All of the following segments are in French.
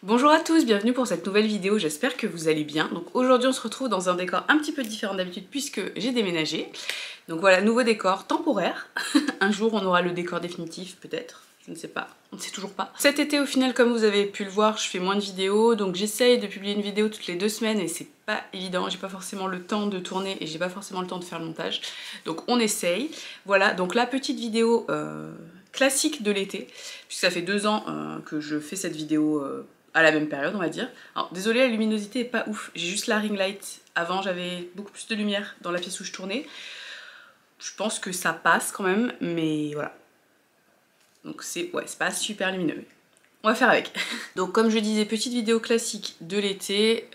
Bonjour à tous, bienvenue pour cette nouvelle vidéo, j'espère que vous allez bien. Donc aujourd'hui on se retrouve dans un décor un petit peu différent d'habitude puisque j'ai déménagé. Donc voilà, nouveau décor temporaire. Un jour on aura le décor définitif peut-être, je ne sais pas, on ne sait toujours pas. Cet été au final, comme vous avez pu le voir, je fais moins de vidéos, donc j'essaye de publier une vidéo toutes les 2 semaines et c'est pas évident, j'ai pas forcément le temps de tourner et j'ai pas forcément le temps de faire le montage. Donc on essaye. Voilà, donc la petite vidéo classique de l'été, puisque ça fait 2 ans que je fais cette vidéo à la même période on va dire. Alors désolée, la luminosité est pas ouf, j'ai juste la ring light. Avant j'avais beaucoup plus de lumière dans la pièce où je tournais. Je pense que ça passe quand même, mais voilà. Donc c'est pas super lumineux. On va faire avec. Donc comme je disais, petite vidéo classique de l'été,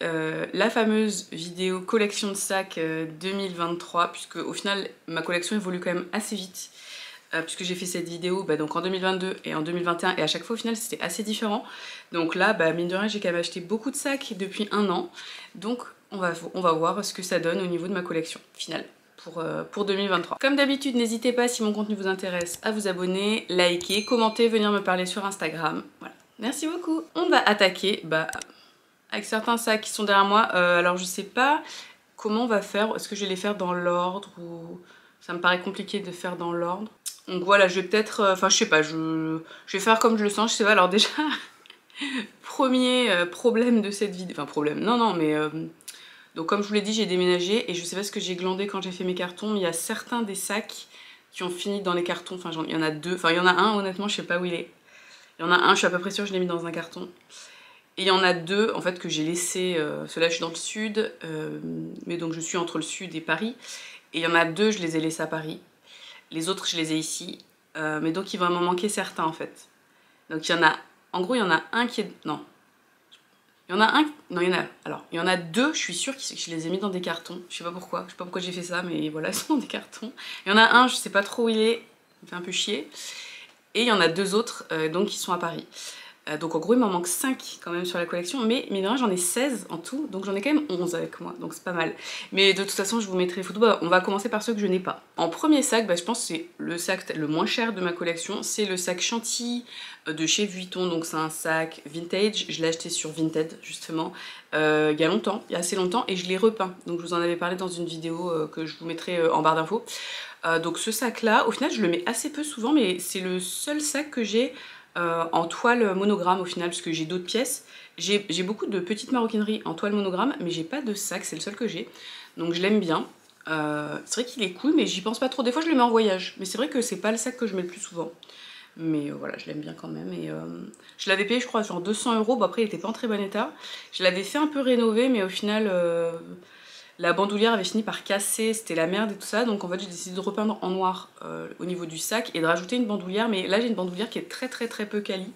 la fameuse vidéo collection de sacs 2023, puisque au final ma collection évolue quand même assez vite. Puisque j'ai fait cette vidéo donc en 2022 et en 2021 et à chaque fois au final c'était assez différent. Donc là mine de rien j'ai quand même acheté beaucoup de sacs depuis 1 an. Donc on va voir ce que ça donne au niveau de ma collection finale pour 2023. Comme d'habitude, n'hésitez pas si mon contenu vous intéresse à vous abonner, liker, commenter, venir me parler sur Instagram. Voilà. Merci beaucoup. On va attaquer avec certains sacs qui sont derrière moi. Alors je sais pas comment on va faire. Est-ce que je vais les faire dans l'ordre ou... Ça me paraît compliqué de faire dans l'ordre. Donc voilà, je vais peut-être... Enfin je sais pas, je vais faire comme je le sens, je sais pas. Alors déjà, premier problème de cette vidéo... Enfin problème, non mais... Donc comme je vous l'ai dit, j'ai déménagé et je sais pas ce que j'ai glandé quand j'ai fait mes cartons, mais il y a certains des sacs qui ont fini dans les cartons. Enfin il y en a 2, enfin il y en a un honnêtement je sais pas où il est. Il y en a un, je suis à peu près sûre que je l'ai mis dans un carton. Et il y en a 2 en fait que j'ai laissé, ceux-là je suis dans le sud, mais donc je suis entre le sud et Paris. Et il y en a 2, je les ai laissés à Paris. Les autres, je les ai ici. Mais donc, il va m'en manquer certains, en fait. Donc, il y en a... En gros, il y en a un qui est... Non. Il y en a un... Non, il y en a... Alors, il y en a 2, je suis sûre que je les ai mis dans des cartons. Je sais pas pourquoi. Je sais pas pourquoi j'ai fait ça, mais voilà, ils sont dans des cartons. Il y en a un, je sais pas trop où il est. Il me fait un peu chier. Et il y en a 2 autres, donc, qui sont à Paris. Donc en gros il m'en manque 5 quand même sur la collection, mais mine de rien j'en ai 16 en tout, donc j'en ai quand même 11 avec moi, donc c'est pas mal. Mais de toute façon je vous mettrai les photos, on va commencer par ceux que je n'ai pas. En premier sac, je pense que c'est le sac le moins cher de ma collection, c'est le sac Chantilly de chez Vuitton, donc c'est un sac vintage, je l'ai acheté sur Vinted justement, il y a longtemps, il y a assez longtemps, et je l'ai repeint, donc je vous en avais parlé dans une vidéo que je vous mettrai en barre d'infos. Donc ce sac là, au final je le mets assez peu souvent, mais c'est le seul sac que j'ai en toile monogramme au final, parce que j'ai d'autres pièces. J'ai beaucoup de petites maroquineries en toile monogramme, mais j'ai pas de sac, c'est le seul que j'ai. Donc je l'aime bien. C'est vrai qu'il est cool, mais j'y pense pas trop. Des fois je le mets en voyage, mais c'est vrai que c'est pas le sac que je mets le plus souvent. Mais voilà, je l'aime bien quand même. Et je l'avais payé, je crois, genre 200 €. Bon, après, il était pas en très bon état. Je l'avais fait un peu rénover, mais au final, la bandoulière avait fini par casser, c'était la merde et tout ça. Donc en fait, j'ai décidé de repeindre en noir au niveau du sac et de rajouter une bandoulière. Mais là, j'ai une bandoulière qui est très peu quali.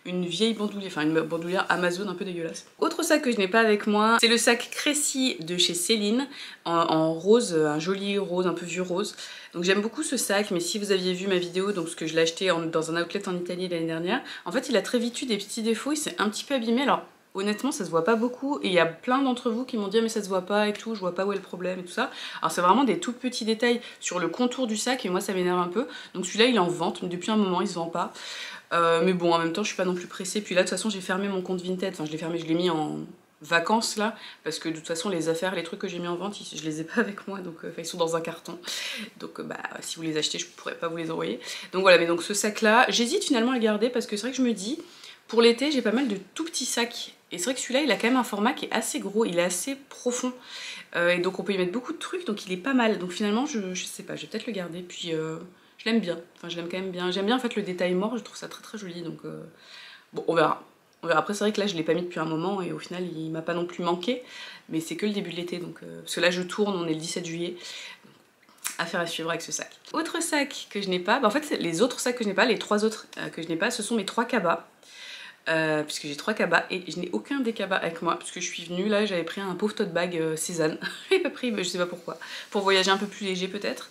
Une vieille bandoulière, enfin une bandoulière Amazon un peu dégueulasse. Autre sac que je n'ai pas avec moi, c'est le sac Cressy de chez Céline, en rose, un joli rose, un peu vieux rose. Donc j'aime beaucoup ce sac, mais si vous aviez vu ma vidéo, donc ce que je l'ai acheté dans un outlet en Italie l'année dernière, en fait il a très vite eu des petits défauts, il s'est un petit peu abîmé. Alors honnêtement ça se voit pas beaucoup et il y a plein d'entre vous qui m'ont dit ah, mais ça se voit pas et tout, je vois pas où est le problème et tout ça. Alors c'est vraiment des tout petits détails sur le contour du sac et moi ça m'énerve un peu. Donc celui-là il est en vente, mais depuis un moment il se vend pas. Mais bon en même temps je suis pas non plus pressée. Puis là de toute façon j'ai fermé mon compte Vinted, enfin je l'ai fermé, je l'ai mis en vacances là, parce que de toute façon les affaires, les trucs que j'ai mis en vente, je les ai pas avec moi, donc ils sont dans un carton. Donc si vous les achetez je pourrais pas vous les envoyer. Donc voilà, mais donc ce sac là, j'hésite finalement à le garder parce que c'est vrai que je me dis, pour l'été j'ai pas mal de tout petits sacs. Et c'est vrai que celui-là il a quand même un format qui est assez gros, il est assez profond. Et donc on peut y mettre beaucoup de trucs, donc il est pas mal. Donc finalement je sais pas, je vais peut-être le garder, puis je l'aime bien, enfin je l'aime quand même bien. J'aime bien en fait le détail mort, je trouve ça très joli, donc bon on verra. Après c'est vrai que là je l'ai pas mis depuis un moment et au final il m'a pas non plus manqué, mais c'est que le début de l'été, donc parce que là je tourne, on est le 17 juillet. Affaire à suivre avec ce sac. Autre sac que je n'ai pas, en fait les autres sacs que je n'ai pas, les 3 autres que je n'ai pas, ce sont mes 3 cabas. Puisque j'ai 3 cabas et je n'ai aucun des cabas avec moi puisque je suis venue là, j'avais pris un pauvre tote bag Cézanne, j'ai pas pris, je sais pas pourquoi, pour voyager un peu plus léger peut-être,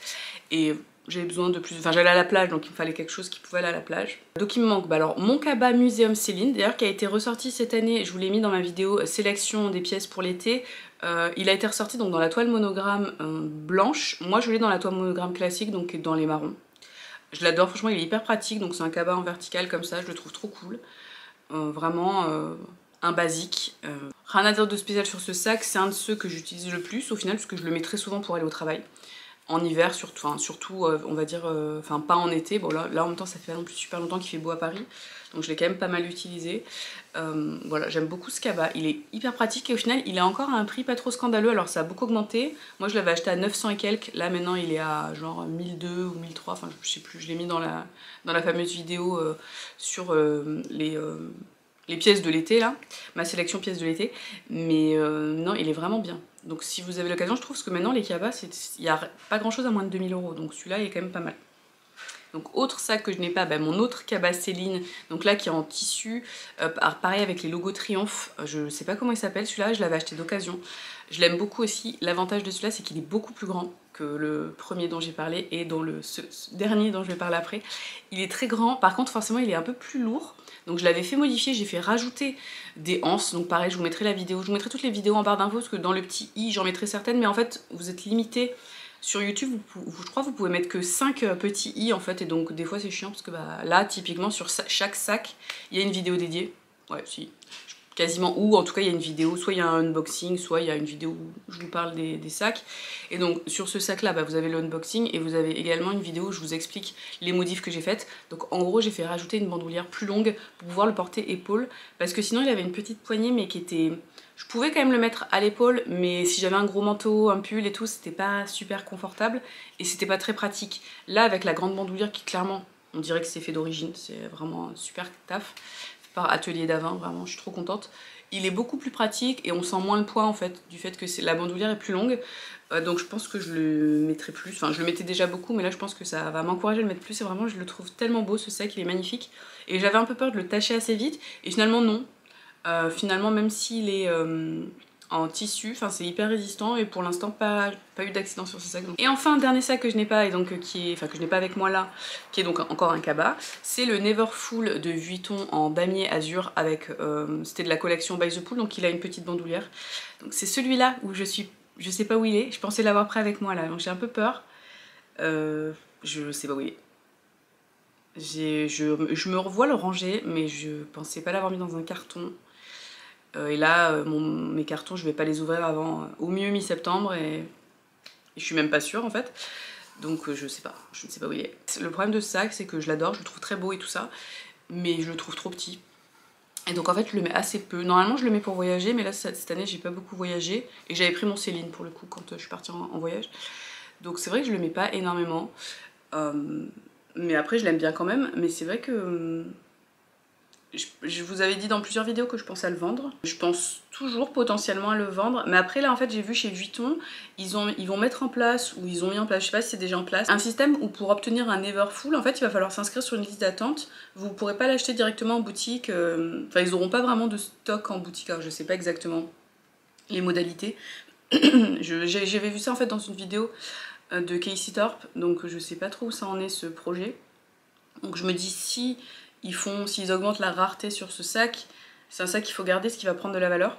et j'avais besoin de plus, enfin j'allais à la plage donc il me fallait quelque chose qui pouvait aller à la plage. Donc il me manque alors mon cabas Muséum Céline, d'ailleurs qui a été ressorti cette année, je vous l'ai mis dans ma vidéo sélection des pièces pour l'été. Il a été ressorti donc dans la toile monogramme blanche, moi je l'ai dans la toile monogramme classique, donc dans les marrons. Je l'adore, franchement il est hyper pratique, donc c'est un cabas en vertical comme ça, je le trouve trop cool. Vraiment un basique. Rien à dire de spécial sur ce sac, c'est un de ceux que j'utilise le plus au final, parce que je le mets très souvent pour aller au travail. En hiver surtout, on va dire, enfin pas en été, bon là en même temps ça fait pas non plus super longtemps qu'il fait beau à Paris, donc je l'ai quand même pas mal utilisé. Voilà, j'aime beaucoup ce cabas, il est hyper pratique et au final il est encore à un prix pas trop scandaleux, alors ça a beaucoup augmenté. Moi je l'avais acheté à 900 et quelques, là maintenant il est à genre 1002 ou 1003, enfin je sais plus, je l'ai mis dans la fameuse vidéo sur les pièces de l'été là, ma sélection pièces de l'été, mais non il est vraiment bien. Donc si vous avez l'occasion, je trouve que maintenant les cabas, il n'y a pas grand chose à moins de 2000 €, donc celui-là il est quand même pas mal. Donc autre sac que je n'ai pas, mon autre cabas Céline, donc là qui est en tissu, pareil avec les logos Triomphe, je sais pas comment il s'appelle celui-là, je l'avais acheté d'occasion. Je l'aime beaucoup aussi, l'avantage de celui-là c'est qu'il est beaucoup plus grand que le premier dont j'ai parlé et dans ce dernier dont je vais parler après. Il est très grand, par contre forcément il est un peu plus lourd. Donc je l'avais fait modifier, j'ai fait rajouter des anses, donc pareil je vous mettrai la vidéo, je vous mettrai toutes les vidéos en barre d'infos parce que dans le petit i j'en mettrai certaines, mais en fait vous êtes limité sur YouTube, je crois que vous pouvez mettre que 5 petits i en fait, et donc des fois c'est chiant parce que là typiquement sur chaque sac il y a une vidéo dédiée, ouais si, quasiment, ou en tout cas il y a une vidéo, soit il y a un unboxing, soit il y a une vidéo où je vous parle des sacs. Et donc sur ce sac là, vous avez l'unboxing et vous avez également une vidéo où je vous explique les modifs que j'ai faites. Donc en gros j'ai fait rajouter une bandoulière plus longue pour pouvoir le porter épaule, parce que sinon il avait une petite poignée mais qui était... Je pouvais quand même le mettre à l'épaule, mais si j'avais un gros manteau, un pull et tout, c'était pas super confortable et c'était pas très pratique. Là avec la grande bandoulière qui clairement, on dirait que c'est fait d'origine, c'est vraiment un super taf par Atelier d'Avin, vraiment je suis trop contente. Il est beaucoup plus pratique et on sent moins le poids en fait, du fait que la bandoulière est plus longue. Donc je pense que je le mettrai plus, enfin je le mettais déjà beaucoup, mais là je pense que ça va m'encourager à le mettre plus. Et vraiment je le trouve tellement beau ce sac, il est magnifique. Et j'avais un peu peur de le tacher assez vite, et finalement non. Finalement même s'il est en tissu, enfin c'est hyper résistant, et pour l'instant pas eu d'accident sur ce sac. Et enfin un dernier sac que je n'ai pas, et donc que je n'ai pas avec moi là, qui est donc encore un cabas, c'est le Neverfull de Vuitton en damier azur avec, c'était de la collection By the Pool, donc il a une petite bandoulière. Donc c'est celui-là où je sais pas où il est, je pensais l'avoir prêt avec moi là, donc j'ai un peu peur, je sais pas où il est. Je me revois le ranger, mais je pensais pas l'avoir mis dans un carton. Et là, mes cartons, je vais pas les ouvrir avant au mieux mi-septembre, et je suis même pas sûre en fait. Donc je sais pas, je ne sais pas où il est. Le problème de ce sac, c'est que je l'adore, je le trouve très beau et tout ça, mais je le trouve trop petit. Et donc en fait, je le mets assez peu. Normalement, je le mets pour voyager, mais là, cette année, j'ai pas beaucoup voyagé. Et j'avais pris mon Céline pour le coup quand je suis partie en voyage. Donc c'est vrai que je le mets pas énormément. Mais après, je l'aime bien quand même. Mais c'est vrai que... Je vous avais dit dans plusieurs vidéos que je pensais à le vendre. Je pense toujours potentiellement à le vendre. Mais après là en fait j'ai vu chez Vuitton, ils vont mettre en place, ou ils ont mis en place, je sais pas si c'est déjà en place, un système où pour obtenir un Neverfull, en fait il va falloir s'inscrire sur une liste d'attente. Vous pourrez pas l'acheter directement en boutique. Enfin ils auront pas vraiment de stock en boutique. Alors je sais pas exactement les modalités. J'avais vu ça en fait dans une vidéo de Casey Thorpe. Donc je sais pas trop où ça en est ce projet. Donc je me dis s'ils augmentent la rareté sur ce sac, c'est un sac qu'il faut garder, ce qui va prendre de la valeur.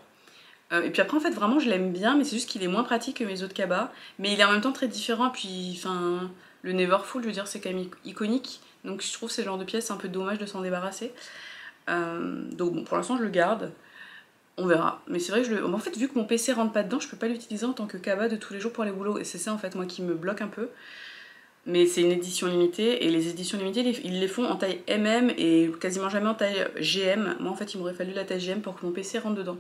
Et puis après en fait vraiment je l'aime bien, mais c'est juste qu'il est moins pratique que mes autres cabas, mais il est en même temps très différent. Et puis enfin le Neverfull, je veux dire, c'est quand même iconique, donc je trouve ce genre de pièce c'est un peu dommage de s'en débarrasser. Donc bon, pour l'instant je le garde, on verra. Mais c'est vrai que en fait vu que mon PC rentre pas dedans, je peux pas l'utiliser en tant que cabas de tous les jours pour les boulots, et c'est ça en fait moi qui me bloque un peu. Mais c'est une édition limitée, et les éditions limitées ils les font en taille MM et quasiment jamais en taille GM. Moi en fait il m'aurait fallu la taille GM pour que mon PC rentre dedans.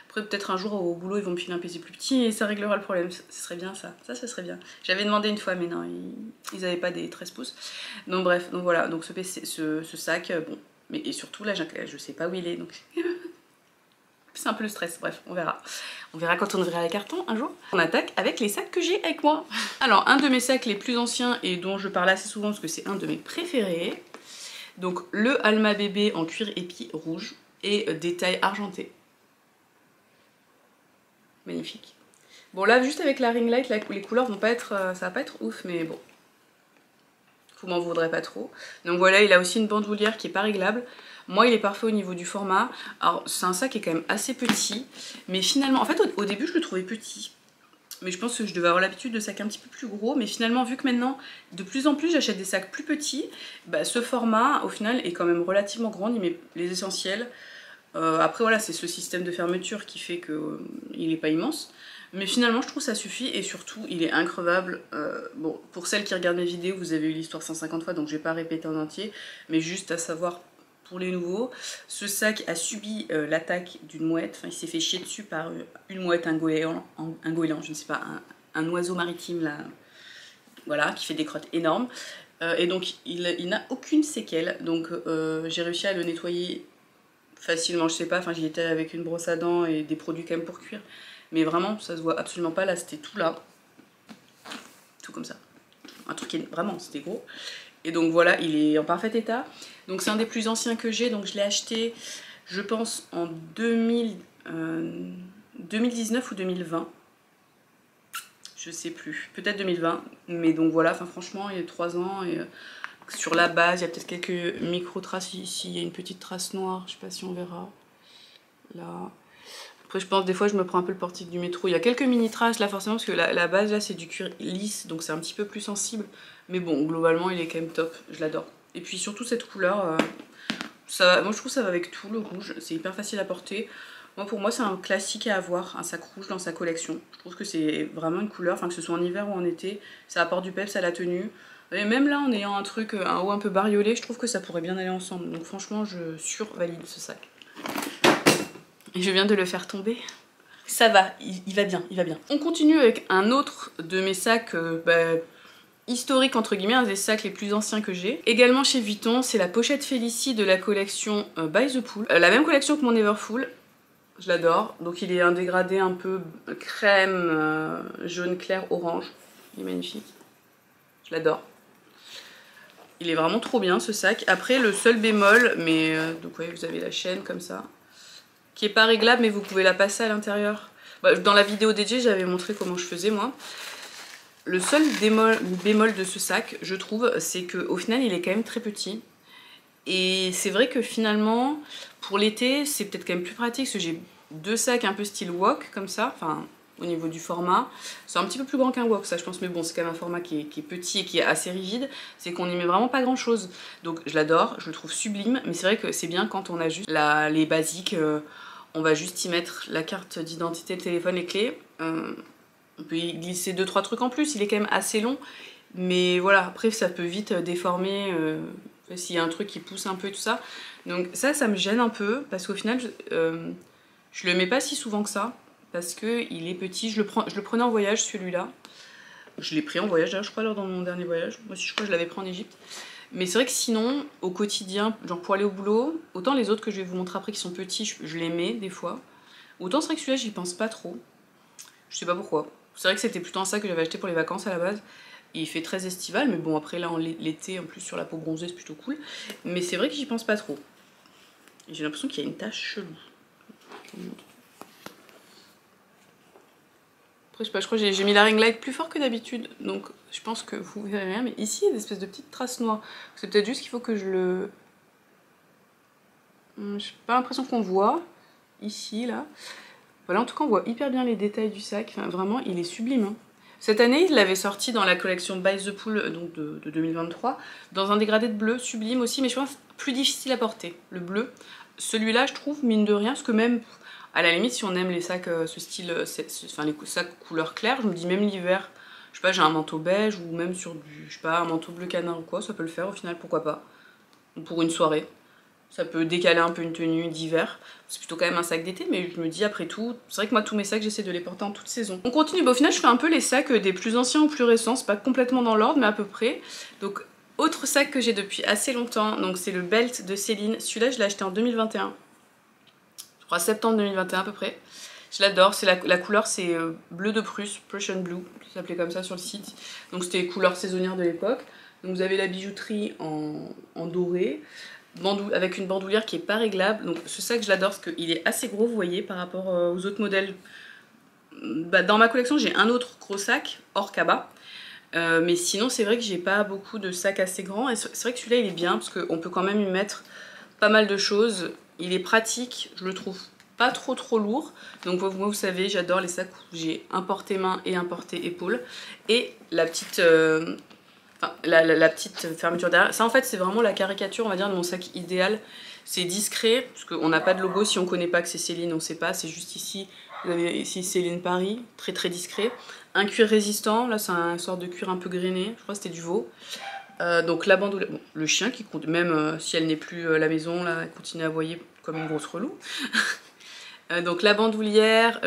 Après peut-être un jour au boulot ils vont me filer un PC plus petit et ça réglera le problème, ce serait bien ça, ça serait bien. J'avais demandé une fois mais non, ils avaient pas des 13 pouces. Donc bref, donc voilà, donc ce sac, bon, mais et surtout là je sais pas où il est, donc c'est un peu le stress, bref, on verra. On verra quand on ouvrira les cartons un jour. On attaque avec les sacs que j'ai avec moi. Alors, un de mes sacs les plus anciens et dont je parle assez souvent parce que c'est un de mes préférés. Donc, le Alma Bébé en cuir épi rouge et détail argenté. Magnifique. Bon, là, juste avec la ring light, les couleurs vont pas être, ça va pas être ouf, mais bon. Vous m'en voudrez pas trop. Donc voilà, il a aussi une bandoulière qui est pas réglable. Moi il est parfait au niveau du format. Alors c'est un sac qui est quand même assez petit, mais finalement, en fait au début je le trouvais petit, mais je pense que je devais avoir l'habitude de sacs un petit peu plus gros. Mais finalement vu que maintenant de plus en plus j'achète des sacs plus petits, ce format au final est quand même relativement grand. Il met les essentiels, Après voilà, c'est ce système de fermeture qui fait qu'il n'est pas immense. Mais finalement je trouve ça suffit et surtout il est increvable. Bon, pour celles qui regardent mes vidéos, vous avez eu l'histoire 150 fois donc je vais pas répéter en entier. Mais juste à savoir pour les nouveaux, ce sac a subi l'attaque d'une mouette. Enfin il s'est fait chier dessus par une mouette, un goéland, je ne sais pas, un oiseau maritime là. Voilà, qui fait des crottes énormes. Et donc il n'a aucune séquelle. Donc j'ai réussi à le nettoyer facilement, je sais pas, enfin j'y étais avec une brosse à dents et des produits quand même pour cuire. Mais vraiment, ça se voit absolument pas, là c'était tout là. Tout comme ça. Un truc qui est vraiment, c'était gros. Et donc voilà, il est en parfait état. Donc c'est un des plus anciens que j'ai, donc je l'ai acheté, je pense, en 2019 ou 2020. Je sais plus, peut-être 2020. Mais donc voilà, enfin franchement, il y a 3 ans et... sur la base, il y a peut-être quelques micro-traces ici, il y a une petite trace noire, je sais pas si on verra. Là. Après je pense des fois je me prends un peu le portique du métro. Il y a quelques mini-traces là forcément parce que la base là c'est du cuir lisse donc c'est un petit peu plus sensible. Mais bon, globalement il est quand même top, je l'adore. Et puis surtout cette couleur, moi je trouve ça va avec tout, le rouge, c'est hyper facile à porter. Moi, pour moi c'est un classique à avoir, un sac rouge dans sa collection. Je trouve que c'est vraiment une couleur, enfin que ce soit en hiver ou en été, ça apporte du peps à la tenue. Et même là, en ayant un truc, un haut un peu bariolé, je trouve que ça pourrait bien aller ensemble. Donc franchement, je survalide ce sac. Et je viens de le faire tomber. Ça va, il va bien, il va bien. On continue avec un autre de mes sacs historiques, entre guillemets, un des sacs les plus anciens que j'ai. Également chez Vuitton, c'est la pochette Félicie de la collection By the Pool. La même collection que mon Everfull. Je l'adore. Donc il est un dégradé un peu crème, jaune clair, orange. Il est magnifique. Je l'adore. Il est vraiment trop bien ce sac. Après le seul bémol, mais donc ouais, vous avez la chaîne comme ça, qui est pas réglable mais vous pouvez la passer à l'intérieur. Bah, dans la vidéo DJ j'avais montré comment je faisais moi. Le seul bémol de ce sac, je trouve, c'est qu'au final il est quand même très petit. Et c'est vrai que finalement, pour l'été, c'est peut-être quand même plus pratique parce que j'ai 2 sacs un peu style wok comme ça, enfin au niveau du format. C'est un petit peu plus grand qu'un wok ça je pense, mais bon c'est quand même un format qui est petit et qui est assez rigide, c'est qu'on n'y met vraiment pas grand chose. Donc je l'adore, je le trouve sublime, mais c'est vrai que c'est bien quand on a juste les basiques, on va juste y mettre la carte d'identité, le téléphone, les clés. On peut y glisser 2-3 trucs en plus, il est quand même assez long, mais voilà, après ça peut vite déformer s'il y a un truc qui pousse un peu et tout ça. Donc ça me gêne un peu, parce qu'au final, je le mets pas si souvent que ça, parce qu'il est petit. Je le prenais en voyage, celui-là. Je l'ai pris en voyage, d'ailleurs, je crois, lors dans mon dernier voyage. Moi aussi, je crois que je l'avais pris en Égypte. Mais c'est vrai que sinon, au quotidien, genre pour aller au boulot, autant les autres que je vais vous montrer après qui sont petits, je les mets des fois. Autant c'est vrai que celui-là, j'y pense pas trop. Je sais pas pourquoi. C'est vrai que c'était plutôt un sac que j'avais acheté pour les vacances à la base. Et il fait très estival, mais bon, après là, l'été, en plus sur la peau bronzée, c'est plutôt cool. Mais c'est vrai que j'y pense pas trop. J'ai l'impression qu'il y a une tache chelou. Après, je sais pas, je crois que j'ai mis la ring light plus fort que d'habitude, donc je pense que vous verrez rien. Mais ici, il y a des espèces de petites traces noires. C'est peut-être juste qu'il faut que je le... J'ai pas l'impression qu'on voit. Ici, là. Voilà, en tout cas, on voit hyper bien les détails du sac. Enfin, vraiment, il est sublime. Hein. Cette année, il l'avait sorti dans la collection By the Pool donc de 2023, dans un dégradé de bleu sublime aussi, mais je pense plus difficile à porter, le bleu. Celui-là, je trouve, mine de rien, parce que même, à la limite, si on aime les sacs, ce style, enfin les sacs couleur claire, je me dis même l'hiver, je sais pas, j'ai un manteau beige, ou même sur du, je sais pas, un manteau bleu canard ou quoi, ça peut le faire au final, pourquoi pas. Pour une soirée. Ça peut décaler un peu une tenue d'hiver. C'est plutôt quand même un sac d'été, mais je me dis après tout, c'est vrai que moi tous mes sacs j'essaie de les porter en toute saison. On continue, bah, au final je fais un peu les sacs des plus anciens aux plus récents, c'est pas complètement dans l'ordre mais à peu près. Donc autre sac que j'ai depuis assez longtemps, donc c'est le Belt de Céline. Celui-là je l'ai acheté en 2021. Je crois septembre 2021 à peu près. Je l'adore, la couleur c'est bleu de Prusse, Prussian Blue, ça s'appelait comme ça sur le site. Donc c'était couleur saisonnière de l'époque. Donc vous avez la bijouterie en doré. Avec une bandoulière qui est pas réglable, donc ce sac je l'adore parce qu'il est assez gros, vous voyez, par rapport aux autres modèles. Bah, dans ma collection j'ai un autre gros sac hors cabas, mais sinon c'est vrai que j'ai pas beaucoup de sacs assez grands, et c'est vrai que celui-là il est bien parce qu'on peut quand même y mettre pas mal de choses. Il est pratique, je le trouve pas trop lourd, donc moi vous savez j'adore les sacs où j'ai un porté-main et un porté-épaule, et la petite... Enfin, la petite fermeture derrière. Ça en fait c'est vraiment la caricature on va dire de mon sac idéal. C'est discret, parce qu'on n'a pas de logo, si on connaît pas que c'est Céline, on sait pas, c'est juste ici. Vous avez ici Céline Paris, très très discret. Un cuir résistant, là c'est un sorte de cuir un peu grainé, je crois que c'était du veau. Donc la bandoulière, bon, le chien qui compte, même si elle n'est plus à la maison, là, elle continue à aboyer comme une grosse relou. Donc la bandoulière,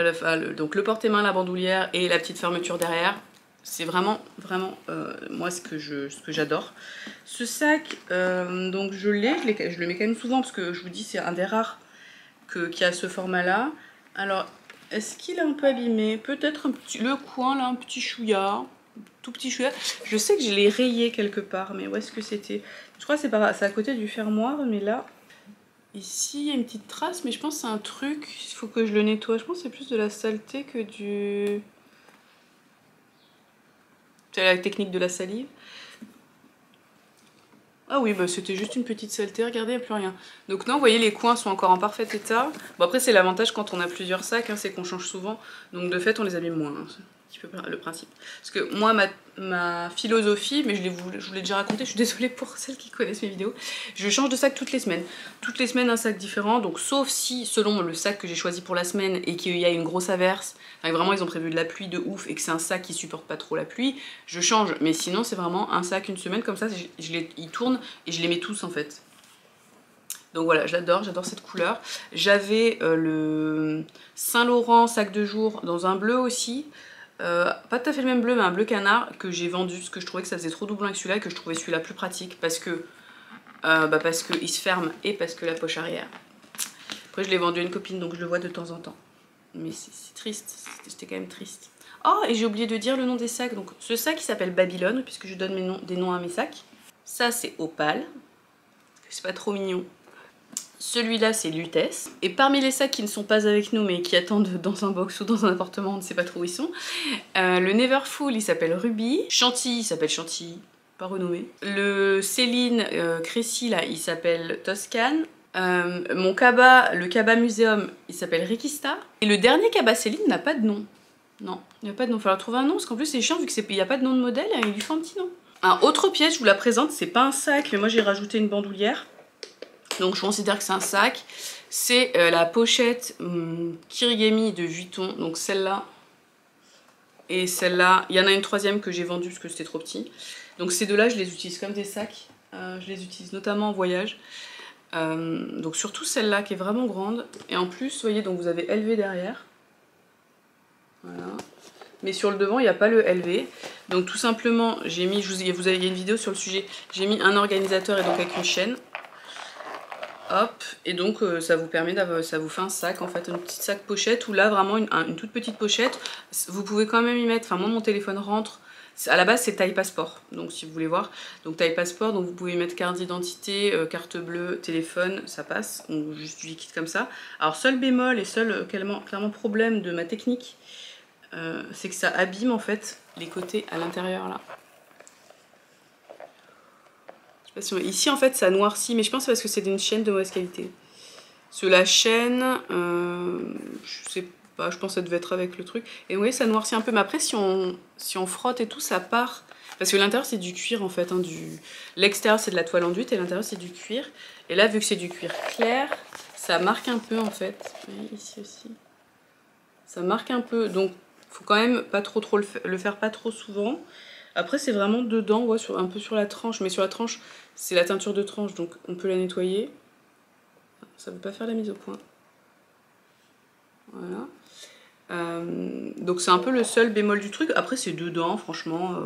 donc le porte-main, la bandoulière et la petite fermeture derrière. C'est vraiment moi ce que j'adore. Ce sac, donc je le mets quand même souvent parce que je vous dis c'est un des rares qui a ce format là. Alors est-ce qu'il est un peu abîmé? Peut-être le coin là, un petit chouïa. Tout petit chouïa. Je sais que je l'ai rayé quelque part, mais où est-ce que c'était? Je crois que c'est à côté du fermoir, mais là, ici, il y a une petite trace, mais je pense que c'est un truc, il faut que je le nettoie. Je pense que c'est plus de la saleté que du... C'est la technique de la salive. Ah oui, bah c'était juste une petite saleté, regardez, il n'y a plus rien. Donc non, vous voyez, les coins sont encore en parfait état. Bon après, c'est l'avantage quand on a plusieurs sacs, hein, c'est qu'on change souvent. Donc de fait, on les abîme moins. Hein. C'est un petit peu le principe. Parce que moi, ma philosophie, mais je vous l'ai déjà raconté, je suis désolée pour celles qui connaissent mes vidéos, je change de sac toutes les semaines. Toutes les semaines, un sac différent. Donc sauf si, selon le sac que j'ai choisi pour la semaine et qu'il y a une grosse averse, enfin, vraiment ils ont prévu de la pluie de ouf et que c'est un sac qui supporte pas trop la pluie, je change. Mais sinon, c'est vraiment un sac une semaine, comme ça, il tourne et je les mets tous en fait. Donc voilà, j'adore cette couleur. J'avais le Saint Laurent sac de jour dans un bleu aussi. Pas tout à fait le même bleu, mais un bleu canard que j'ai vendu parce que je trouvais que ça faisait trop doublon avec celui-là et que je trouvais celui-là plus pratique parce que il se ferme et parce que la poche arrière. Après, je l'ai vendu à une copine donc je le vois de temps en temps. Mais c'est triste, c'était quand même triste. Oh, et j'ai oublié de dire le nom des sacs. Donc ce sac il s'appelle Babylone puisque je donne des noms à mes sacs. Ça c'est Opale, c'est pas trop mignon. Celui-là c'est Lutèce. Et parmi les sacs qui ne sont pas avec nous mais qui attendent dans un box ou dans un appartement, on ne sait pas trop où ils sont, le Neverfull il s'appelle Ruby. Chantilly il s'appelle Chantilly, pas renommé. Le Céline Crécy là il s'appelle Toscane. Le Cabas Museum il s'appelle Rikista. Et le dernier Cabas Céline n'a pas de nom. Non, il n'y a pas de nom. Il va falloir trouver un nom parce qu'en plus c'est chiant vu qu'il n'y a pas de nom de modèle, il lui faut un petit nom. Un autre pièce, je vous la présente, c'est pas un sac mais moi j'ai rajouté une bandoulière. Donc je considère que c'est un sac. C'est la pochette Kirigami de Vuitton. Donc celle-là et celle-là. Il y en a une troisième que j'ai vendue parce que c'était trop petit. Donc ces deux-là, je les utilise comme des sacs. Je les utilise notamment en voyage. Donc surtout celle-là qui est vraiment grande. Et en plus, vous voyez, donc vous avez LV derrière. Voilà. Mais sur le devant, il n'y a pas le LV. Donc tout simplement, j'ai mis, vous avez une vidéo sur le sujet, j'ai mis un organisateur et donc avec une chaîne. Hop, et donc ça vous permet ça vous fait un sac en fait, un petit sac pochette ou là vraiment une toute petite pochette. Vous pouvez quand même y mettre, enfin moi mon téléphone rentre, à la base c'est taille passeport, donc si vous voulez voir, donc taille passeport, donc vous pouvez y mettre carte d'identité, carte bleue, téléphone, ça passe, ou juste du liquide comme ça. Alors seul bémol et seul clairement problème de ma technique, c'est que ça abîme en fait les côtés à l'intérieur là. Ici en fait ça noircit, mais je pense que c'est parce que c'est d'une chaîne de mauvaise qualité. Sur la chaîne, je sais pas, je pense que ça devait être avec le truc. Et vous voyez ça noircit un peu, mais après si on frotte et tout ça part. Parce que l'intérieur c'est du cuir en fait, hein, l'extérieur c'est de la toile enduite et l'intérieur c'est du cuir. Et là vu que c'est du cuir clair, ça marque un peu en fait. Vous voyez, ici aussi. Ça marque un peu, donc faut quand même pas trop le faire pas trop souvent. Après c'est vraiment dedans, ouais, un peu sur la tranche, mais sur la tranche c'est la teinture de tranche donc on peut la nettoyer. Ça ne veut pas faire la mise au point. Voilà. Donc c'est un peu le seul bémol du truc. Après c'est dedans, franchement,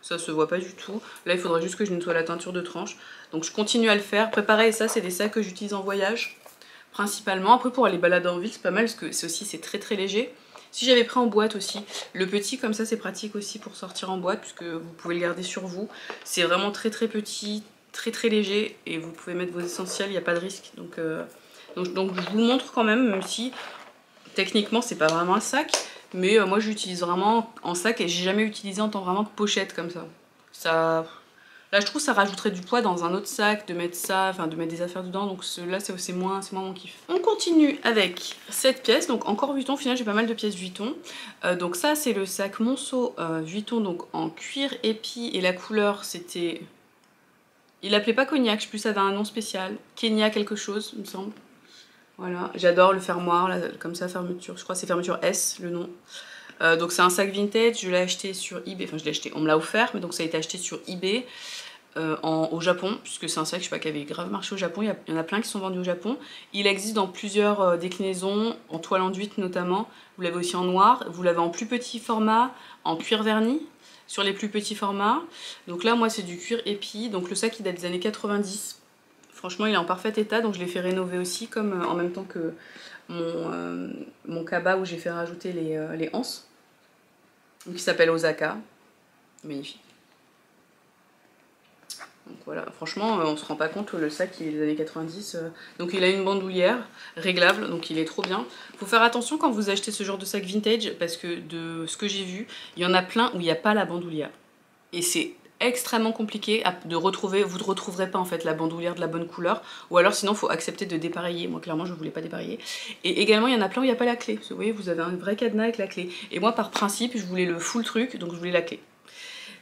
ça se voit pas du tout. Là il faudra juste que je nettoie la teinture de tranche. Donc je continue à le faire. Préparer, ça c'est des sacs que j'utilise en voyage principalement. Après pour aller balader en ville c'est pas mal parce que c'est très très léger. Si j'avais pris en boîte aussi, le petit comme ça c'est pratique aussi pour sortir en boîte puisque vous pouvez le garder sur vous. C'est vraiment très très petit, très très léger et vous pouvez mettre vos essentiels, il n'y a pas de risque. Donc je vous montre quand même si techniquement c'est pas vraiment un sac, mais moi j'utilise vraiment en sac et j'ai jamais utilisé en tant vraiment que pochette comme ça. Là je trouve que ça rajouterait du poids dans un autre sac de mettre ça, enfin de mettre des affaires dedans, donc là c'est moins mon kiff. On continue avec cette pièce, donc encore Vuitton, au final j'ai pas mal de pièces Vuitton. Donc ça c'est le sac Monceau Vuitton, donc en cuir épi et la couleur c'était Il l'appelait pas cognac, je sais plus, ça avait un nom spécial. Kenya quelque chose, il me semble. Voilà, j'adore le fermoir, là, comme ça, fermeture, je crois que c'est fermeture S, le nom. Donc c'est un sac vintage, je l'ai acheté sur eBay, enfin je l'ai acheté, on me l'a offert, mais donc ça a été acheté sur eBay au Japon, puisque c'est un sac, je sais pas, qui avait grave marché au Japon, il y en a plein qui sont vendus au Japon. Il existe dans plusieurs déclinaisons, en toile enduite notamment, vous l'avez aussi en noir, vous l'avez en plus petit format, en cuir verni, sur les plus petits formats. Donc là, moi c'est du cuir épi, donc le sac il date des années 90. Franchement, il est en parfait état, donc je l'ai fait rénover aussi, comme en même temps que mon cabas où j'ai fait rajouter les anses. Donc il s'appelle Osaka. Magnifique. Donc voilà, franchement, on se rend pas compte, le sac il est des années 90. Donc il a une bandoulière réglable, donc il est trop bien. Faut faire attention quand vous achetez ce genre de sac vintage, parce que de ce que j'ai vu, il y en a plein où il n'y a pas la bandoulière. Et c'est extrêmement compliqué de retrouver, vous ne retrouverez pas en fait la bandoulière de la bonne couleur, ou alors sinon il faut accepter de dépareiller. Moi clairement je voulais pas dépareiller. Et également il y en a plein où il n'y a pas la clé, parce que vous voyez vous avez un vrai cadenas avec la clé. Et moi par principe je voulais le full truc, donc je voulais la clé.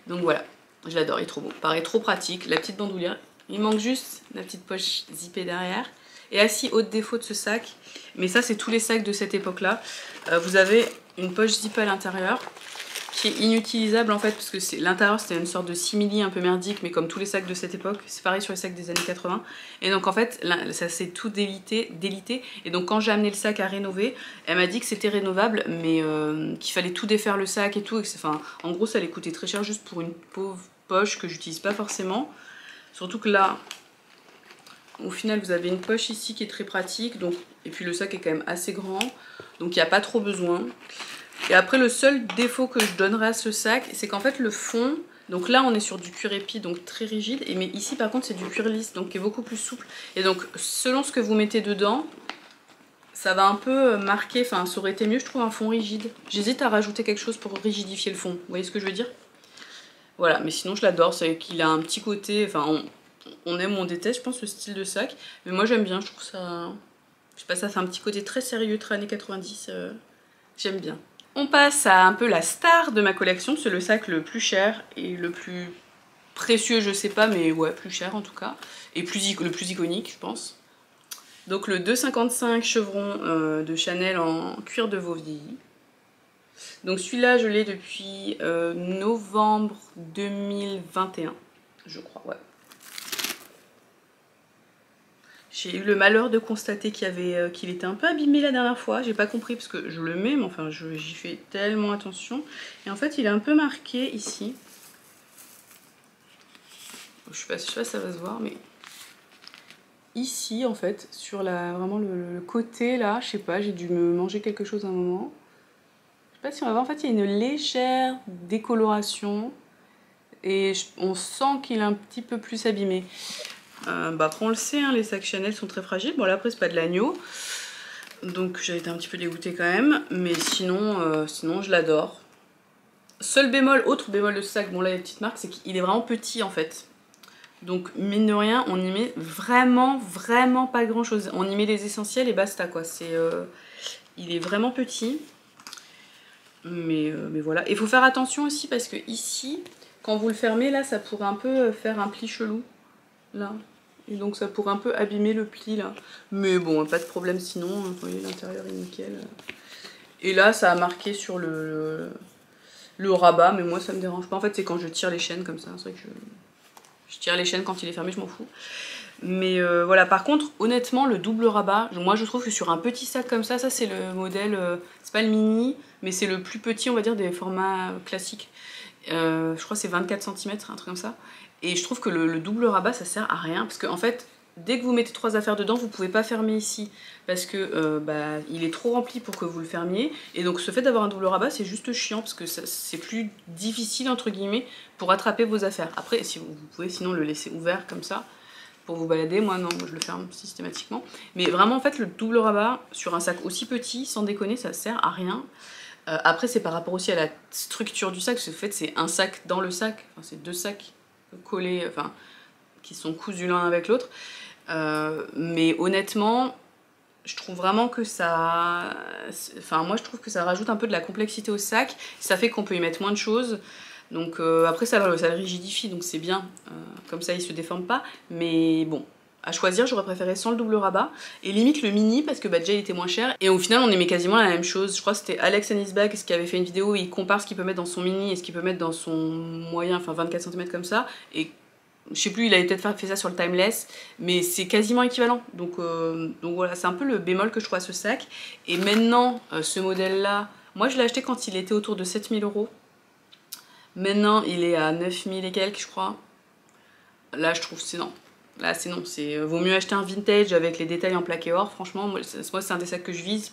Donc voilà, je l'adore, il est trop beau. Pareil, trop pratique, la petite bandoulière. Il manque juste la petite poche zippée derrière. Et assis, autre défaut de ce sac, mais ça c'est tous les sacs de cette époque là, vous avez une poche zippée à l'intérieur qui est inutilisable en fait, parce que l'intérieur c'était une sorte de simili un peu merdique, mais comme tous les sacs de cette époque, c'est pareil sur les sacs des années 80. Et donc en fait, là, ça s'est tout délité. Et donc quand j'ai amené le sac à rénover, elle m'a dit que c'était rénovable, mais qu'il fallait tout défaire le sac et tout. Enfin, en gros, ça allait coûter très cher juste pour une pauvre poche que j'utilise pas forcément. Surtout que là, au final, vous avez une poche ici qui est très pratique, donc, et puis le sac est quand même assez grand, donc il n'y a pas trop besoin. Et après le seul défaut que je donnerais à ce sac, c'est qu'en fait le fond, donc là on est sur du cuir épi, donc très rigide, mais ici par contre c'est du cuir lisse, donc qui est beaucoup plus souple. Et donc selon ce que vous mettez dedans, ça va un peu marquer, enfin ça aurait été mieux je trouve un fond rigide. J'hésite à rajouter quelque chose pour rigidifier le fond, vous voyez ce que je veux dire? Voilà, mais sinon je l'adore, c'est qu'il a un petit côté, enfin on aime ou on déteste je pense ce style de sac, mais moi j'aime bien, je trouve ça, je sais pas, ça fait un petit côté très sérieux, très années 90, j'aime bien. On passe à un peu la star de ma collection, c'est le sac le plus cher et le plus précieux, je sais pas, mais ouais, plus cher en tout cas. Et le plus iconique, je pense. Donc le 2,55 chevron de Chanel en cuir de veau vieilli. Donc celui-là, je l'ai depuis novembre 2021, je crois, ouais. J'ai eu le malheur de constater qu'il était un peu abîmé la dernière fois. J'ai pas compris parce que je le mets, mais enfin j'y fais tellement attention. Et en fait il est un peu marqué ici. Je sais pas si ça va se voir, mais ici en fait, sur vraiment le côté là, je sais pas, j'ai dû me manger quelque chose à un moment. Je sais pas si on va voir, en fait il y a une légère décoloration. Et on sent qu'il est un petit peu plus abîmé. Après on le sait, hein, les sacs Chanel sont très fragiles. Bon là après c'est pas de l'agneau, donc j'ai été un petit peu dégoûtée quand même, mais sinon, sinon je l'adore. Seul bémol, autre bémol de ce sac, bon là il y a une petite marque, c'est qu'il est vraiment petit en fait. Donc mine de rien, on y met vraiment pas grand chose. On y met les essentiels et basta quoi. Il est vraiment petit. Mais voilà. Et il faut faire attention aussi parce que ici, quand vous le fermez, là ça pourrait un peu faire un pli chelou. Là. Et donc ça pourrait un peu abîmer le pli là. Mais bon, pas de problème sinon. Vous voyez, l'intérieur est nickel. Et là, ça a marqué sur le rabat, mais moi ça me dérange pas. En fait, c'est quand je tire les chaînes comme ça. C'est vrai que je tire les chaînes quand il est fermé, je m'en fous. Mais voilà, par contre, honnêtement, le double rabat, moi je trouve que sur un petit sac comme ça c'est le modèle, c'est pas le mini, mais c'est le plus petit, on va dire, des formats classiques. Je crois que c'est 24 cm, un truc comme ça. Et je trouve que le double rabat ça sert à rien parce qu'en en fait dès que vous mettez 3 affaires dedans vous pouvez pas fermer ici parce que il est trop rempli pour que vous le fermiez, et donc ce fait d'avoir un double rabat c'est juste chiant parce que c'est plus difficile entre guillemets pour attraper vos affaires. Après si vous pouvez sinon le laisser ouvert comme ça pour vous balader, moi non, moi je le ferme systématiquement. Mais vraiment en fait le double rabat sur un sac aussi petit, sans déconner, ça sert à rien. Après c'est par rapport aussi à la structure du sac, parce que en fait c'est un sac dans le sac, enfin c'est 2 sacs collés, enfin qui sont cousus l'un avec l'autre. Mais honnêtement, je trouve vraiment que ça... Enfin moi je trouve que ça rajoute un peu de la complexité au sac, ça fait qu'on peut y mettre moins de choses. Donc après ça le rigidifie, donc c'est bien, comme ça il se déforme pas, mais bon, à choisir j'aurais préféré sans le double rabat, et limite le mini parce que bah, déjà il était moins cher, et au final on aimait quasiment la même chose. Je crois que c'était Alex Anisbag qui avait fait une vidéo où il compare ce qu'il peut mettre dans son mini et ce qu'il peut mettre dans son moyen, enfin 24 cm comme ça, et je sais plus, il avait peut-être fait ça sur le timeless, mais c'est quasiment équivalent. Donc voilà, c'est un peu le bémol que je trouve à ce sac. Et maintenant, ce modèle-là, moi je l'ai acheté quand il était autour de 7000 €. Maintenant, il est à 9000 et quelques, je crois. Là, je trouve c'est non. Là, c'est non. C'est vaut mieux acheter un vintage avec les détails en plaqué or. Franchement, moi c'est un des sacs que je vise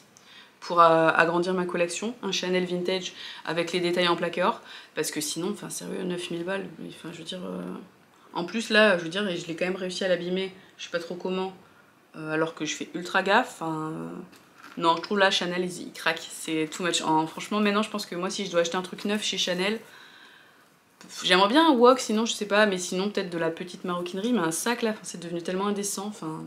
pour agrandir ma collection. Un Chanel vintage avec les détails en plaqué or. Parce que sinon, enfin sérieux, 9000 balles. Enfin, je veux dire... En plus, là, je veux dire, je l'ai quand même réussi à l'abîmer. Je sais pas trop comment. Alors que je fais ultra gaffe. Non, je trouve là, Chanel, il craque. C'est too much. Franchement, maintenant, je pense que moi, si je dois acheter un truc neuf chez Chanel... J'aimerais bien un wok, sinon je sais pas, mais sinon peut-être de la petite maroquinerie, mais un sac là, c'est devenu tellement indécent, enfin...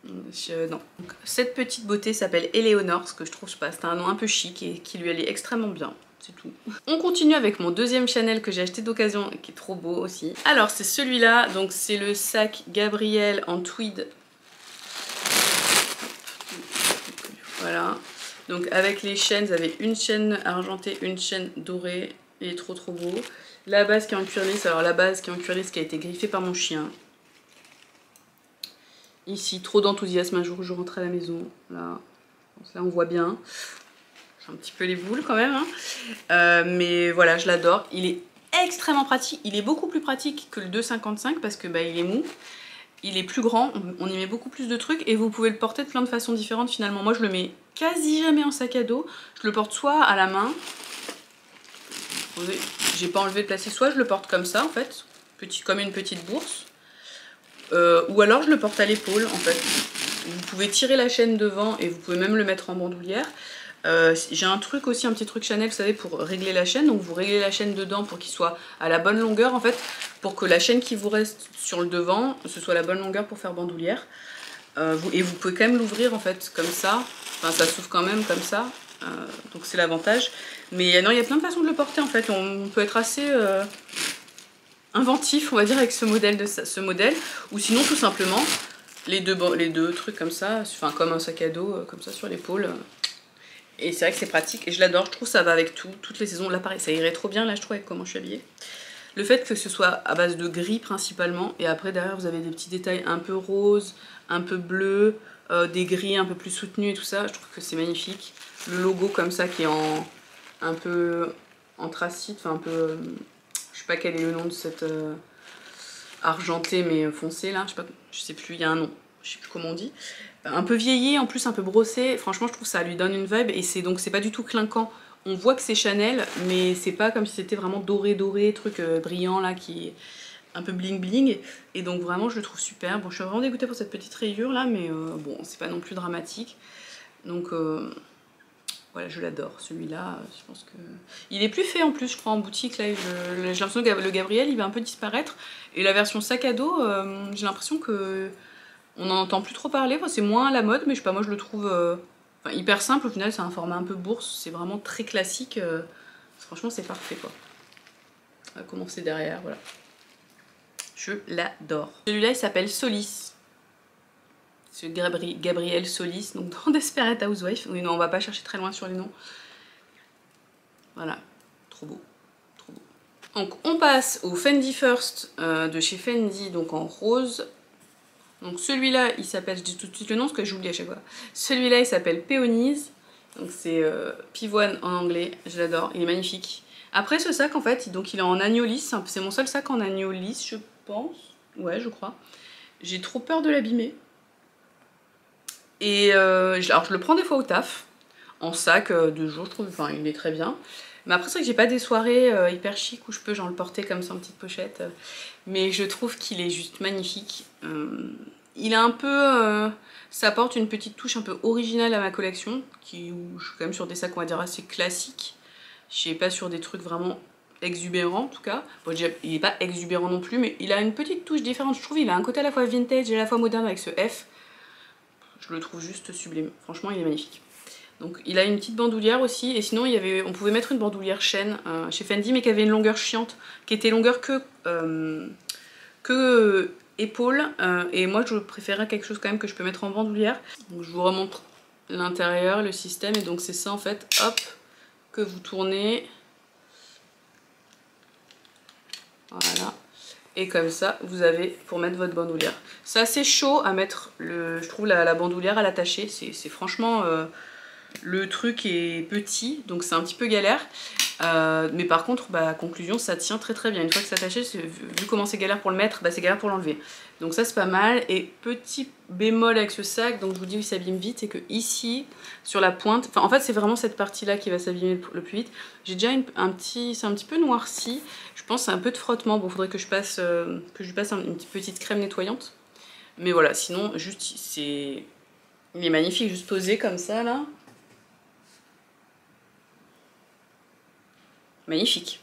non. Donc, cette petite beauté s'appelle Eleonore, ce que je trouve, je sais pas, c'est un nom un peu chic et qui lui allait extrêmement bien. C'est tout. On continue avec mon deuxième Chanel que j'ai acheté d'occasion et qui est trop beau aussi. Alors c'est celui-là, donc c'est le sac Gabrielle en tweed. Voilà. Donc avec les chaînes, vous avez une chaîne argentée, une chaîne dorée. Il est trop beau. La base qui est en cuir lisse, alors la base qui est en cuir lisse qui a été griffée par mon chien. Ici, trop d'enthousiasme un jour où je rentre à la maison. Là on voit bien. J'ai un petit peu les boules quand même. Hein. Mais voilà, je l'adore. Il est extrêmement pratique. Il est beaucoup plus pratique que le 2,55 parce que bah, il est mou. Il est plus grand, on y met beaucoup plus de trucs et vous pouvez le porter de plein de façons différentes finalement. Moi je le mets quasi jamais en sac à dos. Je le porte soit à la main. J'ai pas enlevé de placer, soit je le porte comme ça en fait, comme une petite bourse, ou alors je le porte à l'épaule en fait. Vous pouvez tirer la chaîne devant et vous pouvez même le mettre en bandoulière. J'ai un truc aussi, un petit truc Chanel, vous savez, pour régler la chaîne. Donc vous réglez la chaîne dedans pour qu'il soit à la bonne longueur en fait, pour que la chaîne qui vous reste sur le devant, ce soit la bonne longueur pour faire bandoulière. Et vous pouvez quand même l'ouvrir en fait comme ça, enfin ça s'ouvre quand même comme ça. Donc c'est l'avantage, mais non, il y a plein de façons de le porter en fait. On peut être assez inventif on va dire avec ce modèle, ou sinon tout simplement les deux trucs comme ça, enfin comme un sac à dos comme ça sur l'épaule. Et c'est vrai que c'est pratique et je l'adore, je trouve que ça va avec toutes les saisons. Là pareil, ça irait trop bien là je trouve avec comment je suis habillée. Le fait que ce soit à base de gris principalement, et après derrière vous avez des petits détails un peu roses, un peu bleus, des gris un peu plus soutenus et tout ça, je trouve que c'est magnifique. Le logo comme ça qui est un peu anthracite, enfin un peu... je sais pas quel est le nom de cette argenté mais foncé là, je sais plus, il y a un nom, je sais plus comment on dit. Un peu vieilli, en plus un peu brossé, franchement je trouve que ça lui donne une vibe et c'est pas du tout clinquant. On voit que c'est Chanel, mais c'est pas comme si c'était vraiment doré, truc brillant là qui est un peu bling bling. Et donc vraiment je le trouve super. Bon, je suis vraiment dégoûtée pour cette petite rayure là, mais bon, c'est pas non plus dramatique. Donc voilà, je l'adore. Celui-là, je pense que... Il est plus fait en plus, je crois, en boutique. Là, j'ai l'impression que le Gabriel, il va un peu disparaître. Et la version sac à dos, j'ai l'impression que... on n'en entend plus trop parler. Enfin, c'est moins à la mode, mais je sais pas, moi je le trouve hyper simple. Au final, c'est un format un peu bourse. C'est vraiment très classique. Franchement, c'est parfait, quoi. On va commencer derrière, voilà. Je l'adore. Celui-là, il s'appelle Solis. C'est Gabriel Solis, donc dans Desperate Housewives. Oui, non, on va pas chercher très loin sur les noms. Voilà, trop beau, trop beau. Donc on passe au Fendi First de chez Fendi, donc en rose. Donc celui-là, il s'appelle, je dis tout de suite le nom parce que j'oublie à chaque fois. Celui-là, il s'appelle Peonies. Donc c'est pivoine en anglais, je l'adore, il est magnifique. Après ce sac, en fait, donc il est en agneau lisse. C'est mon seul sac en agneau lisse, je pense. Ouais, je crois. J'ai trop peur de l'abîmer. Et alors je le prends des fois au taf, en sac de jour, je trouve, enfin il est très bien. Mais après c'est vrai que j'ai pas des soirées hyper chic où je peux genre le porter comme ça en petite pochette. Mais je trouve qu'il est juste magnifique. Il a un peu... ça apporte une petite touche un peu originale à ma collection, où je suis quand même sur des sacs on va dire assez classiques. Je suis pas sur des trucs vraiment exubérants en tout cas. Bon, déjà, il est pas exubérant non plus, mais il a une petite touche différente. Je trouve il a un côté à la fois vintage et à la fois moderne avec ce F. Je le trouve juste sublime. Franchement, il est magnifique. Donc il a une petite bandoulière aussi, et sinon on pouvait mettre une bandoulière chaîne chez Fendi, mais qui avait une longueur chiante, qui était longueur que épaule, et moi je préférais quelque chose quand même que je peux mettre en bandoulière. Donc je vous remontre l'intérieur, le système, et donc c'est ça en fait, hop, que vous tournez, voilà, et comme ça vous avez pour mettre votre bandoulière. C'est assez chaud à mettre, je trouve, la bandoulière à l'attacher, c'est franchement... le truc est petit, donc c'est un petit peu galère. Mais par contre, conclusion, ça tient très très bien. Une fois que c'est attaché, vu comment c'est galère pour le mettre, c'est galère pour l'enlever. Donc ça, c'est pas mal. Et petit bémol avec ce sac, donc je vous dis, il s'abîme vite, c'est que ici, sur la pointe, en fait, c'est vraiment cette partie-là qui va s'abîmer le plus vite. J'ai déjà c'est un petit peu noirci. Je pense que c'est un peu de frottement. Bon, faudrait que je lui passe une petite crème nettoyante. Mais voilà, sinon, juste, il est magnifique, juste posé comme ça, là. Magnifique.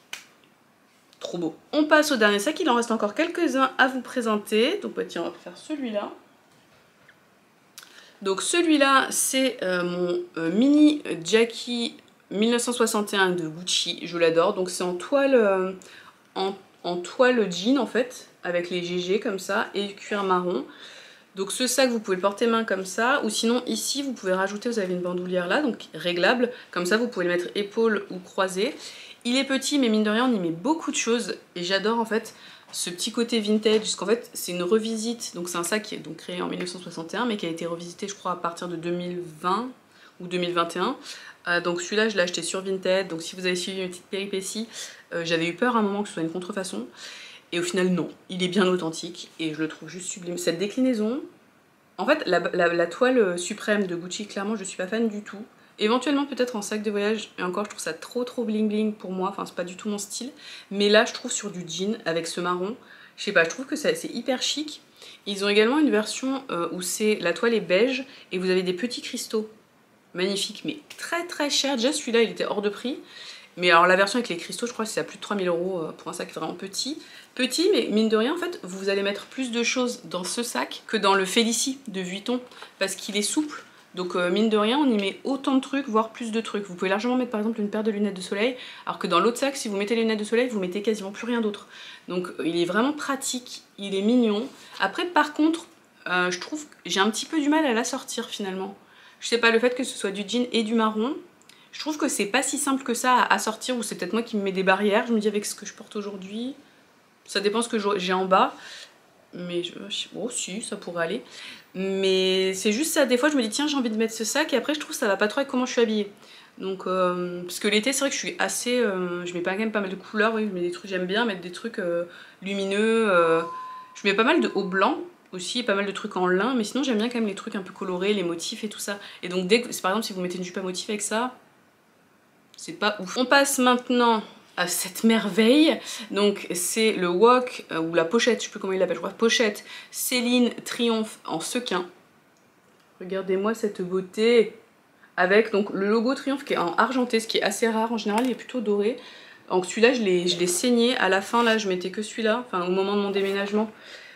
Trop beau. On passe au dernier sac, il en reste encore quelques-uns à vous présenter. Donc tiens, on va faire celui-là. Donc celui-là, c'est mon mini Jackie 1961 de Gucci. Je l'adore. Donc c'est en toile, en toile jean en fait, avec les GG comme ça, et cuir marron. Donc ce sac, vous pouvez le porter main comme ça, ou sinon ici, vous pouvez rajouter, vous avez une bandoulière là, donc réglable. Comme ça, vous pouvez le mettre épaule ou croisé. Il est petit, mais mine de rien, on y met beaucoup de choses. Et j'adore en fait ce petit côté vintage, parce qu'en fait, c'est une revisite. Donc c'est un sac qui est donc créé en 1961, mais qui a été revisité, je crois, à partir de 2020 ou 2021. Donc celui-là, je l'ai acheté sur Vinted. Donc si vous avez suivi une petite péripétie, j'avais eu peur à un moment que ce soit une contrefaçon. Et au final, non. Il est bien authentique et je le trouve juste sublime. Cette déclinaison, en fait, la toile suprême de Gucci, clairement, je suis pas fan du tout. Éventuellement peut-être en sac de voyage, et encore je trouve ça trop bling bling pour moi, enfin c'est pas du tout mon style. Mais là je trouve sur du jean avec ce marron, je sais pas, je trouve que c'est hyper chic. Ils ont également une version où la toile est beige et vous avez des petits cristaux magnifiques mais très très chers. Déjà celui-là il était hors de prix. Mais alors la version avec les cristaux, je crois que c'est à plus de 3000 € pour un sac vraiment petit. Petit, mais mine de rien, en fait, vous allez mettre plus de choses dans ce sac que dans le Félicie de Vuitton, parce qu'il est souple. Donc mine de rien, on y met autant de trucs, voire plus de trucs. Vous pouvez largement mettre par exemple une paire de lunettes de soleil, alors que dans l'autre sac, si vous mettez les lunettes de soleil, vous mettez quasiment plus rien d'autre. Donc il est vraiment pratique, il est mignon. Après par contre, je trouve que j'ai un petit peu du mal à la sortir finalement. Je sais pas, le fait que ce soit du jean et du marron, je trouve que c'est pas si simple que ça à sortir, ou c'est peut-être moi qui me mets des barrières. Je me dis avec ce que je porte aujourd'hui, ça dépend ce que j'ai en bas. Mais oh si, ça pourrait aller. Mais c'est juste ça, des fois je me dis tiens j'ai envie de mettre ce sac, et après je trouve que ça va pas trop avec comment je suis habillée. Donc parce que l'été c'est vrai que je suis assez, je mets quand même pas mal de couleurs, oui, je mets des trucs, j'aime bien mettre des trucs lumineux, je mets pas mal de hauts blancs aussi, et pas mal de trucs en lin, mais sinon j'aime bien quand même les trucs un peu colorés, les motifs et tout ça. Et donc dès que, par exemple si vous mettez une jupe à motif avec ça, c'est pas ouf. On passe maintenant à cette merveille, donc c'est le wok ou la pochette, je sais plus comment il l'appelle, je crois pochette Céline Triomphe en sequin. Regardez-moi cette beauté, avec donc le logo Triomphe qui est en argenté, ce qui est assez rare, en général il est plutôt doré. Donc celui-là je l'ai saigné, à la fin là je mettais que celui-là, enfin au moment de mon déménagement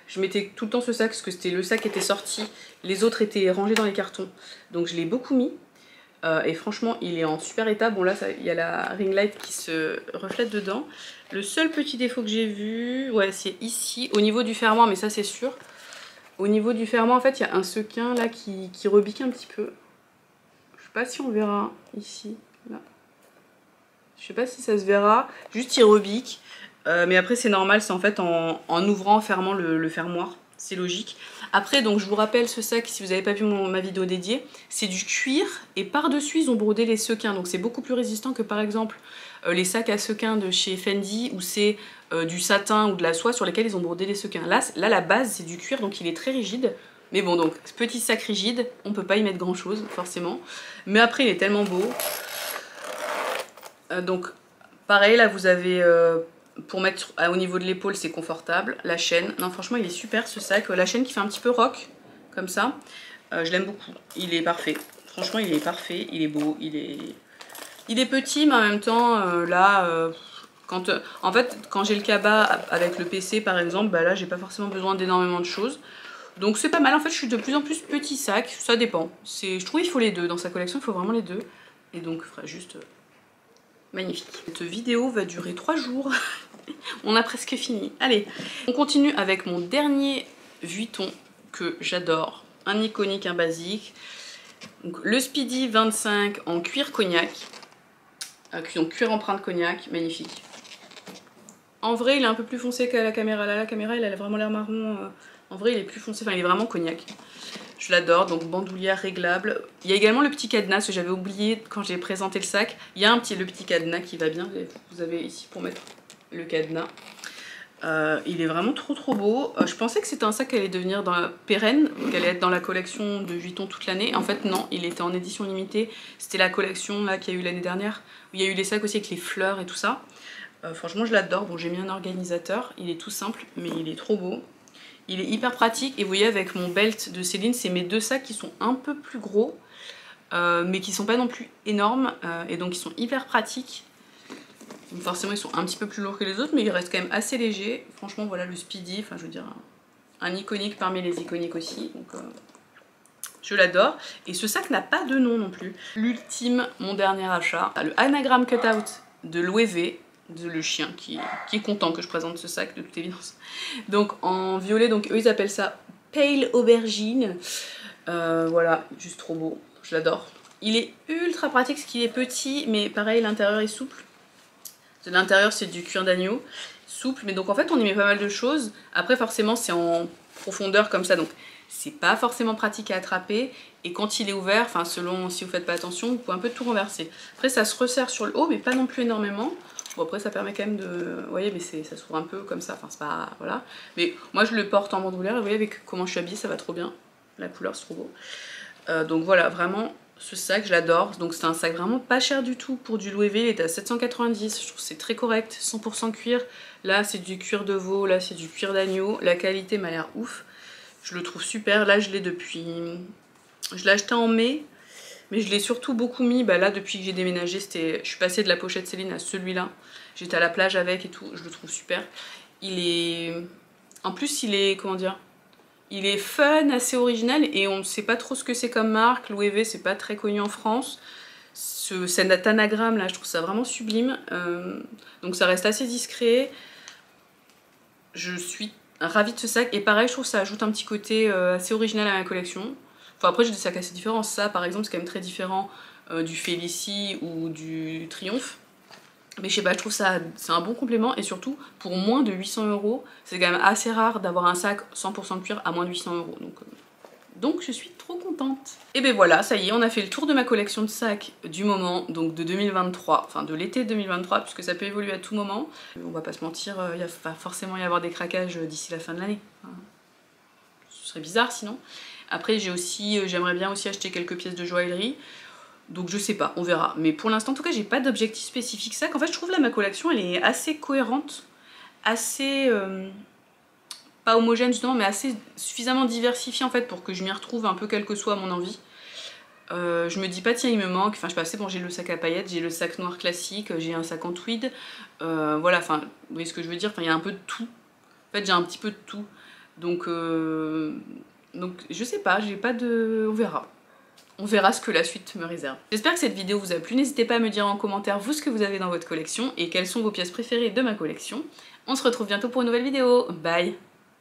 je mettais tout le temps ce sac parce que c'était le sac qui était sorti, les autres étaient rangés dans les cartons, donc je l'ai beaucoup mis. Et franchement il est en super état. Bon là il y a la ring light qui se reflète dedans. Le seul petit défaut que j'ai vu, ouais, c'est ici au niveau du fermoir, mais ça c'est sûr. Au niveau du fermoir en fait il y a un sequin là qui rebique un petit peu. Je sais pas si on verra ici, là. Je sais pas si ça se verra, juste il rebique. Mais après c'est normal, c'est en fait en ouvrant, en fermant le fermoir. C'est logique. Après, donc je vous rappelle ce sac, si vous n'avez pas vu ma vidéo dédiée, c'est du cuir et par-dessus ils ont brodé les sequins. Donc c'est beaucoup plus résistant que par exemple les sacs à sequins de chez Fendi où c'est du satin ou de la soie sur lesquels ils ont brodé les sequins. Là la base c'est du cuir, donc il est très rigide. Mais bon, donc ce petit sac rigide, on peut pas y mettre grand chose forcément. Mais après il est tellement beau. Donc pareil, là vous avez... pour mettre au niveau de l'épaule c'est confortable. La chaîne, non franchement il est super ce sac. La chaîne qui fait un petit peu rock comme ça, je l'aime beaucoup, il est parfait. Franchement il est parfait, il est beau, il est petit, mais en même temps en fait quand j'ai le cabas avec le PC par exemple, bah là j'ai pas forcément besoin d'énormément de choses. Donc c'est pas mal, en fait je suis de plus en plus petit sac, ça dépend. Je trouve qu'il faut les deux, dans sa collection il faut vraiment les deux. Et donc juste magnifique. Cette vidéo va durer 3 jours, on a presque fini. Allez, on continue avec mon dernier Vuitton que j'adore. Un iconique, un basique. Donc, le Speedy 25 en cuir cognac. Donc cuir empreinte cognac, magnifique. En vrai il est un peu plus foncé qu'à la caméra. Là la caméra il a vraiment l'air marron. En vrai il est plus foncé, enfin il est vraiment cognac. Je l'adore, donc bandoulière réglable. Il y a également le petit cadenas que j'avais oublié quand j'ai présenté le sac. Il y a le petit cadenas qui va bien. Vous avez ici pour mettre le cadenas. Il est vraiment trop beau. Je pensais que c'était un sac qui allait devenir pérenne, qu'elle allait être dans la collection de Vuitton toute l'année. En fait non, il était en édition limitée. C'était la collection là qu'il y a eu l'année dernière, où il y a eu les sacs aussi avec les fleurs et tout ça. Franchement je l'adore. Bon, j'ai mis un organisateur, il est tout simple mais il est trop beau. Il est hyper pratique et vous voyez avec mon belt de Céline, c'est mes deux sacs qui sont un peu plus gros mais qui sont pas non plus énormes et donc ils sont hyper pratiques. Donc forcément ils sont un petit peu plus lourds que les autres mais ils restent quand même assez légers. Franchement voilà le Speedy, enfin je veux dire un iconique parmi les iconiques aussi. Donc je l'adore. Et ce sac n'a pas de nom non plus. L'ultime, mon dernier achat, le anagramme cutout de Loewe. Le chien qui est content que je présente ce sac de toute évidence. Donc en violet, donc eux ils appellent ça Pale Aubergine. Voilà, juste trop beau, je l'adore. Il est ultra pratique parce qu'il est petit, mais pareil l'intérieur est souple. L'intérieur c'est du cuir d'agneau, souple, mais donc en fait on y met pas mal de choses. Après forcément c'est en profondeur comme ça, donc c'est pas forcément pratique à attraper. Et quand il est ouvert, enfin selon si vous faites pas attention, vous pouvez un peu tout renverser. Après ça se resserre sur le haut, mais pas non plus énormément. Bon après ça permet quand même de... Vous voyez mais ça s'ouvre un peu comme ça, enfin c'est pas... Voilà. Mais moi je le porte en bandoulière et vous voyez avec comment je suis habillée ça va trop bien. La couleur c'est trop beau. Donc voilà, vraiment ce sac je l'adore. Donc c'est un sac vraiment pas cher du tout pour du Loewe, il est à 790, je trouve c'est très correct, 100% cuir. Là c'est du cuir de veau, là c'est du cuir d'agneau, la qualité m'a l'air ouf. Je le trouve super, là je l'ai depuis... Je l'ai acheté en mai. Mais je l'ai surtout beaucoup mis, là depuis que j'ai déménagé, je suis passée de la pochette Céline à celui-là. J'étais à la plage avec et tout, je le trouve super. Il est... En plus il est, comment dire, il est fun, assez original et on ne sait pas trop ce que c'est comme marque. Loewe c'est pas très connu en France. Cet anagramme là, je trouve ça vraiment sublime. Donc ça reste assez discret. Je suis ravie de ce sac et pareil je trouve que ça ajoute un petit côté assez original à ma collection. Enfin après j'ai des sacs assez différents, ça par exemple c'est quand même très différent du Félicie ou du Triomphe. Mais je sais pas, je trouve ça c'est un bon complément et surtout pour moins de 800 €, c'est quand même assez rare d'avoir un sac 100% de cuir à moins de 800 €. Donc je suis trop contente. Et ben voilà, ça y est, on a fait le tour de ma collection de sacs du moment, donc de 2023, enfin de l'été 2023, puisque ça peut évoluer à tout moment. On va pas se mentir, il va forcément y avoir des craquages d'ici la fin de l'année. Ce serait bizarre sinon. Après j'aimerais bien aussi acheter quelques pièces de joaillerie. Donc je sais pas, on verra. Mais pour l'instant en tout cas j'ai pas d'objectif spécifique sac. En fait je trouve là ma collection elle est assez cohérente. Assez... pas homogène justement mais assez suffisamment diversifiée en fait pour que je m'y retrouve un peu quelle que soit mon envie. Je me dis pas tiens il me manque, enfin je sais pas, c'est bon j'ai le sac à paillettes, j'ai le sac noir classique, j'ai un sac en tweed. Voilà, enfin vous voyez ce que je veux dire, enfin il y a un peu de tout. En fait j'ai un petit peu de tout. Donc je sais pas, j'ai pas de... On verra. On verra ce que la suite me réserve. J'espère que cette vidéo vous a plu. N'hésitez pas à me dire en commentaire vous ce que vous avez dans votre collection et quelles sont vos pièces préférées de ma collection. On se retrouve bientôt pour une nouvelle vidéo. Bye!